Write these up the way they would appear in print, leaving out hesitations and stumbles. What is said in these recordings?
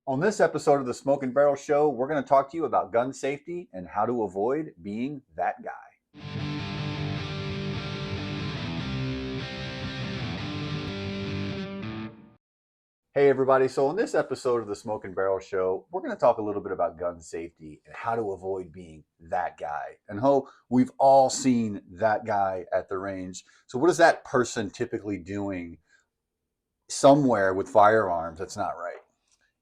On this episode of the Smoke and Barrel Show, we're going to talk to you about gun safety and how to avoid being that guy. Hey, everybody. So, in this episode of the Smoke and Barrel Show, we're going to talk a little bit about gun safety and how to avoid being that guy. And how we've all seen that guy at the range. So, what is that person typically doing somewhere with firearms that's not right?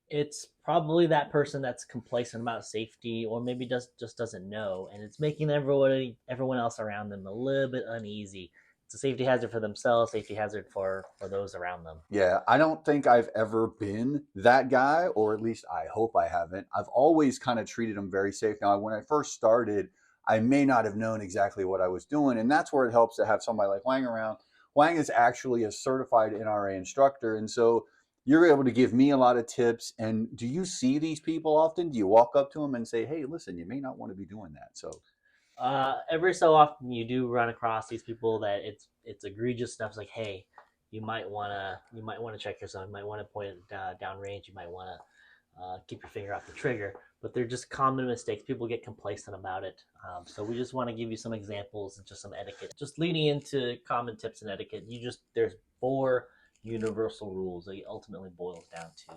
It's probably that person that's complacent about safety or maybe just doesn't know, and it's making everyone else around them a little bit uneasy. It's a safety hazard for themselves, safety hazard for those around them. Yeah, I don't think I've ever been that guy, or at least I hope I haven't. I've always kind of treated them very safe. Now, when I first started, I may not have known exactly what I was doing, and that's where it helps to have somebody like Wang around. Wang is actually a certified NRA instructor, and so you're able to give me a lot of tips. And do you see these people often? Do you walk up to them and say, "Hey, listen, you may not want to be doing that"? So Every so often you do run across these people that it's egregious stuff. It's like, hey, you might wanna check yourself. You might want to point it down range. You might want to keep your finger off the trigger. But they're just common mistakes. People get complacent about it. So we just want to give you some examples and just some etiquette. Just leading into common tips and etiquette. There's four universal rules that it ultimately boils down to.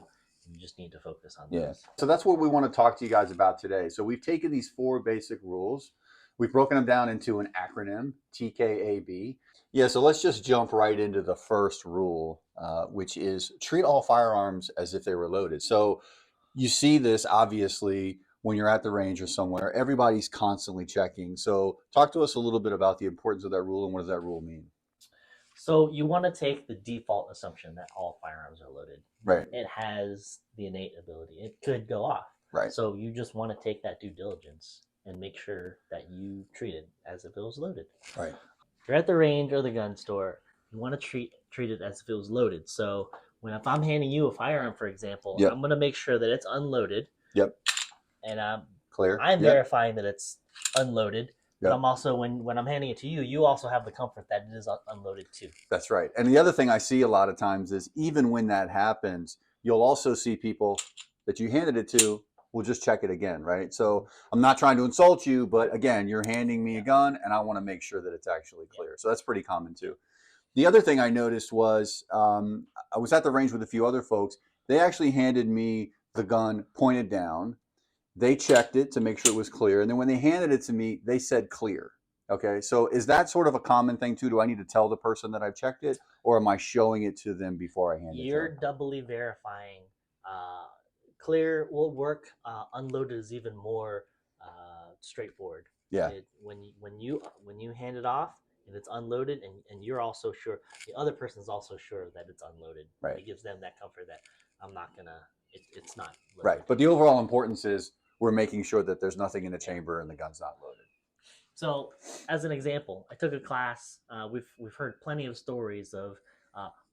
You just need to focus on yeah. those. So that's what we want to talk to you guys about today. So we've taken these four basic rules, we've broken them down into an acronym, TKAB. Yeah, so let's just jump right into the first rule, which is treat all firearms as if they were loaded. So you see this obviously when you're at the range or somewhere, everybody's constantly checking. So talk to us a little bit about the importance of that rule and what does that rule mean? So you want to take the default assumption that all firearms are loaded. Right, It has the innate ability. It could go off. right, So you just want to take that due diligence and make sure that you treat it as if it was loaded. right. If you're at the range or the gun store, you want to treat it as if it was loaded. So if I'm handing you a firearm, for example, Yep, I'm going to make sure that it's unloaded, yep, and clear. I'm Yep, verifying that it's unloaded. But yep. I'm also when I'm handing it to you, you also have the comfort that it is unloaded too. That's right. And the other thing I see a lot of times is even when that happens, you'll also see people that you handed it to will just check it again, right? So I'm not trying to insult you, but again, you're handing me a gun and I want to make sure that it's actually Yeah. clear. So that's pretty common too. The other thing I noticed was I was at the range with a few other folks. They actually handed me the gun pointed down. They checked it to make sure it was clear. And then when they handed it to me, they said clear. Okay. So is that sort of a common thing too? Do I need to tell the person that I've checked it or am I showing it to them before I hand it to You're them? doubly verifying. Uh, Clear will work. Unloaded is even more straightforward. Yeah. When you hand it off and it's unloaded, and you're also sure the other person's also sure that it's unloaded. Right. It gives them that comfort that I'm not gonna. It's not loaded. Right. But the overall importance is we're making sure that there's nothing in the Yeah. chamber and the gun's not loaded. So, as an example, I took a class. We've heard plenty of stories of.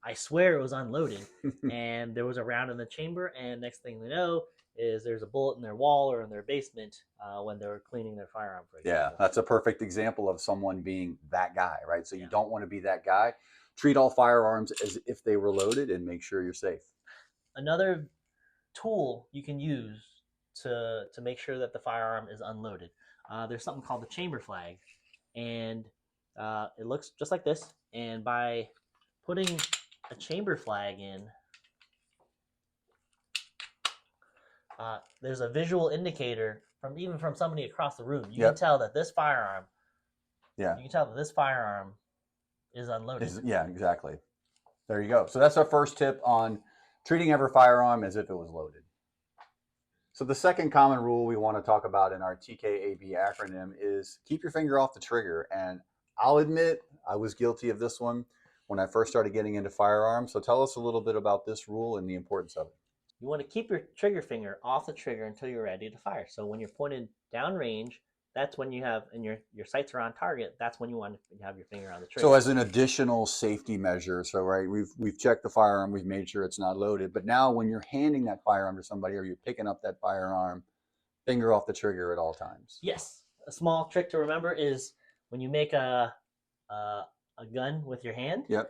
I swear it was unloaded, and there was a round in the chamber, and next thing they know is there's a bullet in their wall or in their basement when they were cleaning their firearm, for Yeah, example. that's a perfect example of someone being that guy, right? So you Yeah. don't want to be that guy. Treat all firearms as if they were loaded and make sure you're safe. Another tool you can use to make sure that the firearm is unloaded. There's something called the chamber flag, and it looks just like this. And by putting a chamber flag in, there's a visual indicator from somebody across the room. You can Yep. tell that this firearm. Yeah. You can tell that this firearm is unloaded. Yeah, exactly. There you go. So that's our first tip on treating every firearm as if it was loaded. So the second common rule we want to talk about in our TKAB acronym is keep your finger off the trigger. And I'll admit I was guilty of this one when I first started getting into firearms. So tell us a little bit about this rule and the importance of it. You want to keep your trigger finger off the trigger until you're ready to fire. So when you're pointed downrange, that's when you have and your sights are on target. That's when you want to have your finger on the trigger. So as an additional safety measure, so right, we've checked the firearm, we've made sure it's not loaded. But now when you're handing that firearm to somebody or you're picking up that firearm, finger off the trigger at all times. Yes, a small trick to remember is when you make a gun with your hand. Yep.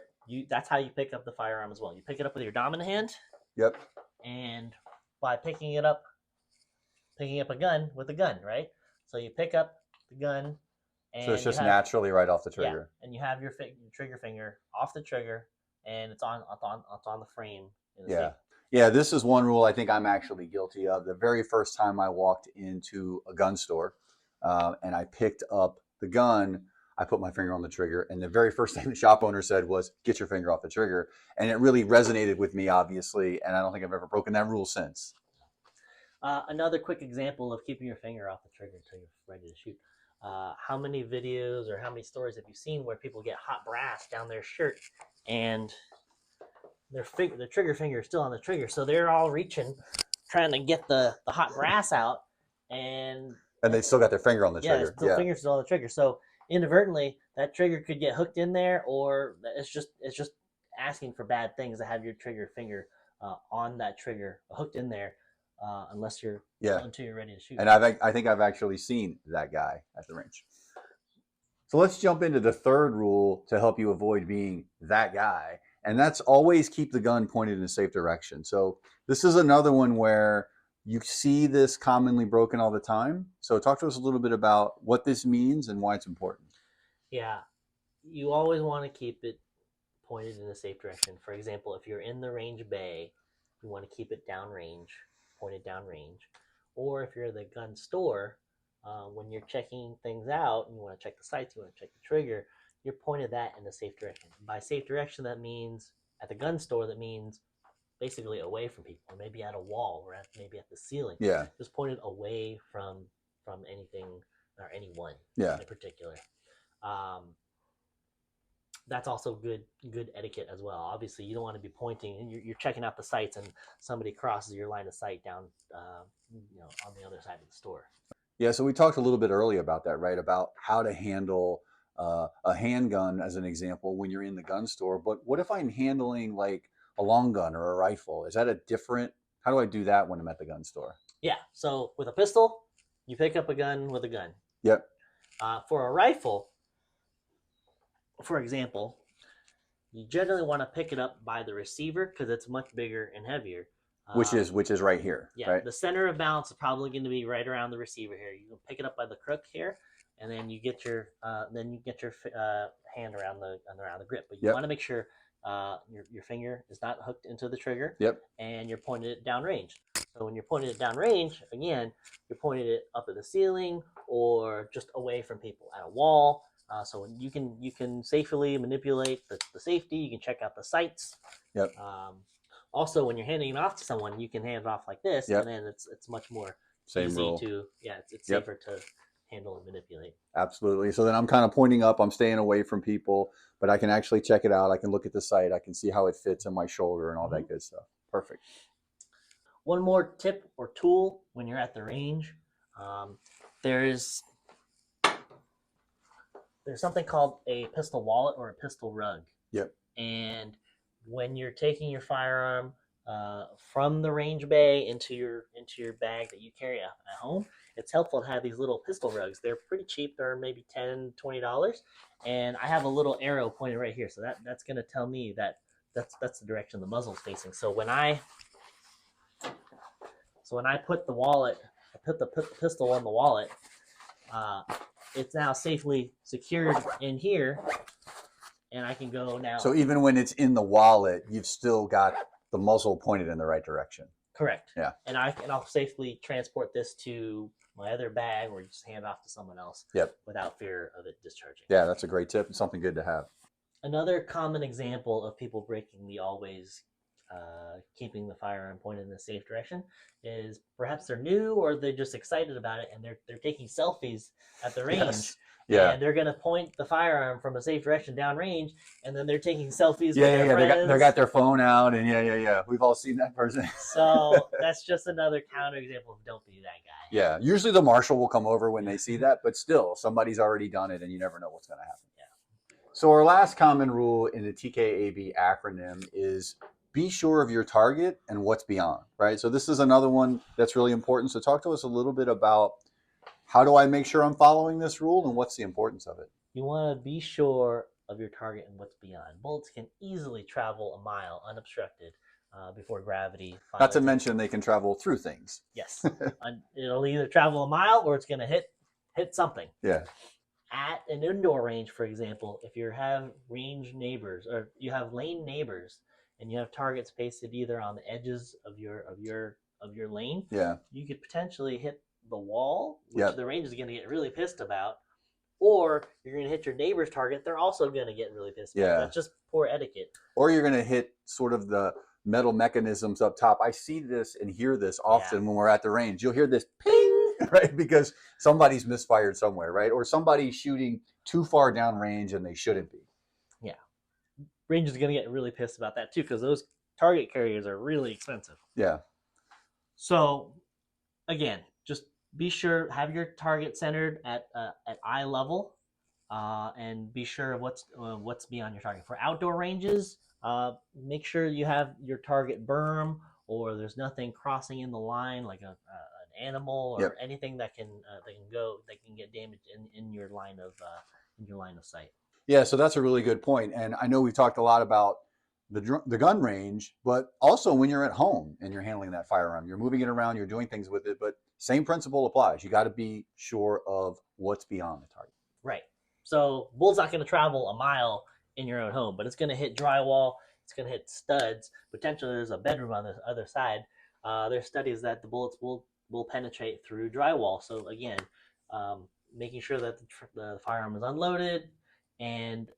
That's how you pick up the firearm as well. You pick it up with your dominant hand, Yep. and by picking up a gun with a gun, right? So you pick up the gun, So it's and you just have naturally right off the yeah, trigger. and you have your trigger finger off the trigger, and it's on the frame in the Yeah. safe. Yeah, this is one rule I think I'm actually guilty of. The very first time I walked into a gun store and I picked up the gun, I put my finger on the trigger. And the very first thing the shop owner said was, get your finger off the trigger. And it really resonated with me, obviously. And I don't think I've ever broken that rule since. Another quick example of keeping your finger off the trigger until you're ready to shoot. How many videos or how many stories have you seen where people get hot brass down their shirt and the trigger finger is still on the trigger, so they're all reaching, trying to get the hot brass out, and And they still got their finger on the yeah, trigger. the finger's still on the trigger. So inadvertently, that trigger could get hooked in there, or it's just asking for bad things to have your trigger finger on that trigger hooked in there, unless you're Yeah. until you're ready to shoot. And I think I've actually seen that guy at the range. So let's jump into the third rule to help you avoid being that guy. And that's always keep the gun pointed in a safe direction. So this is another one where you see this commonly broken all the time. So talk to us a little bit about what this means and why it's important. Yeah, you always want to keep it pointed in a safe direction. For example, if you're in the range bay, you want to keep it downrange, pointed downrange. Or if you're in the gun store, when you're checking things out and you want to check the sights, you want to check the trigger, you're pointed that in a safe direction. By safe direction, that means at the gun store, that means basically away from people, or maybe at a wall, or maybe at the ceiling. Yeah. Just pointed away from anything or anyone Yeah. in particular. That's also good etiquette as well. Obviously, you don't want to be pointing and you're checking out the sights, and somebody crosses your line of sight down, on the other side of the store. Yeah. So we talked a little bit earlier about that, right? About how to handle a handgun as an example when you're in the gun store. But what if I'm handling like a long gun or a rifle? Is that a different? How do I do that when I'm at the gun store? Yeah. So with a pistol, you pick up a gun with a gun. Yep. For a rifle, for example, you generally want to pick it up by the receiver because it's much bigger and heavier. Which is right here. Yeah, right? The center of balance is probably going to be right around the receiver here. You can pick it up by the crook here, and then you get your hand around the grip. But you Yep. want to make sure your finger is not hooked into the trigger. Yep. And you're pointing it downrange. So when you're pointing it downrange, again, you're pointing it up at the ceiling or just away from people at a wall. So when you can safely manipulate the safety. You can check out the sights. Yep. Also, when you're handing it off to someone, you can hand it off like this, Yep. and then it's much more Same easy rule. it's Yep. safer to handle and manipulate. Absolutely. So then I'm kind of pointing up. I'm staying away from people, but I can actually check it out. I can look at the sight. I can see how it fits in my shoulder and all that good stuff. Perfect. One more tip or tool when you're at the range, there's something called a pistol wallet or a pistol rug. Yep. And when you're taking your firearm from the range bay into your bag that you carry at home, it's helpful to have these little pistol rugs. They're pretty cheap. They're maybe $10-$20, and I have a little arrow pointed right here, so that's going to tell me that that's the direction the muzzle's facing. So when I put the pistol on the wallet, it's now safely secured in here, and I can go now. So even when it's in the wallet, you've still got the muzzle pointed in the right direction. Correct. Yeah. And I'll safely transport this to my other bag or just hand it off to someone else. Yep. Without fear of it discharging. Yeah, that's a great tip and something good to have. Another common example of people breaking the always keeping the firearm pointed in a safe direction is perhaps they're new or they're just excited about it and they're taking selfies at the range. Yes. Yeah. And they're going to point the firearm from a safe direction downrange, and then they're taking selfies with Yeah. their friends. They got their phone out, and yeah. We've all seen that person. So that's just another counter example of don't be that guy. Yeah. Usually the marshal will come over when they see that, but still, somebody's already done it, and you never know what's going to happen. Yeah. So our last common rule in the TKAB acronym is be sure of your target and what's beyond, right? So this is another one that's really important. So talk to us a little bit about how do I make sure I'm following this rule and what's the importance of it? You want to be sure of your target and what's beyond. Bullets can easily travel a mile unobstructed before gravity Not finally. to mention they can travel through things. Yes, it'll either travel a mile or it's going to hit something. Yeah. At an indoor range, for example, if you have range neighbors or you have lane neighbors and you have targets pasted either on the edges of your lane, Yeah. you could potentially hit the wall, which Yep. the range is going to get really pissed about, or you're going to hit your neighbor's target. They're also going to get really pissed about. Yeah. That's just poor etiquette. Or you're going to hit sort of the metal mechanisms up top. I see this and hear this often when we're at the range. You'll hear this ping, right? Because somebody's misfired somewhere, right? Or somebody's shooting too far down range and they shouldn't be. Yeah. Range is going to get really pissed about that too because those target carriers are really expensive. Yeah. So again, just be sure have your target centered at eye level, and be sure of what's beyond your target. For outdoor ranges, make sure you have your target berm or there's nothing crossing in the line like an animal or anything that can get damaged in your line of sight. Yeah, so that's a really good point. And I know we've talked a lot about the gun range, but also when you're at home and you're handling that firearm, you're moving it around, you're doing things with it, but same principle applies. You got to be sure of what's beyond the target. Right. So bull's not going to travel a mile in your own home, but it's going to hit drywall, it's going to hit studs. Potentially, there's a bedroom on the other side. There's studies that the bullets will penetrate through drywall. So again, making sure that the firearm is unloaded and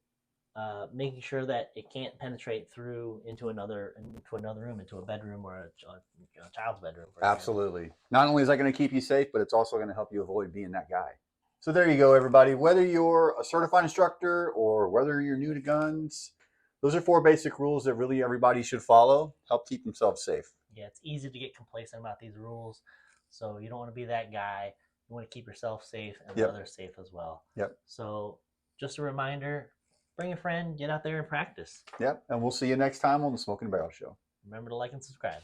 making sure that it can't penetrate through into another room, into a bedroom or a child's bedroom. Absolutely. Not only is that going to keep you safe, but it's also going to help you avoid being that guy. So there you go, everybody. Whether you're a certified instructor or whether you're new to guns, those are 4 basic rules that really everybody should follow. Help keep themselves safe. Yeah, it's easy to get complacent about these rules, so you don't want to be that guy. You want to keep yourself safe and others safe as well. Yep. So just a reminder, bring a friend, get out there and practice. Yep. And we'll see you next time on the Smoking Barrel Show. Remember to like and subscribe.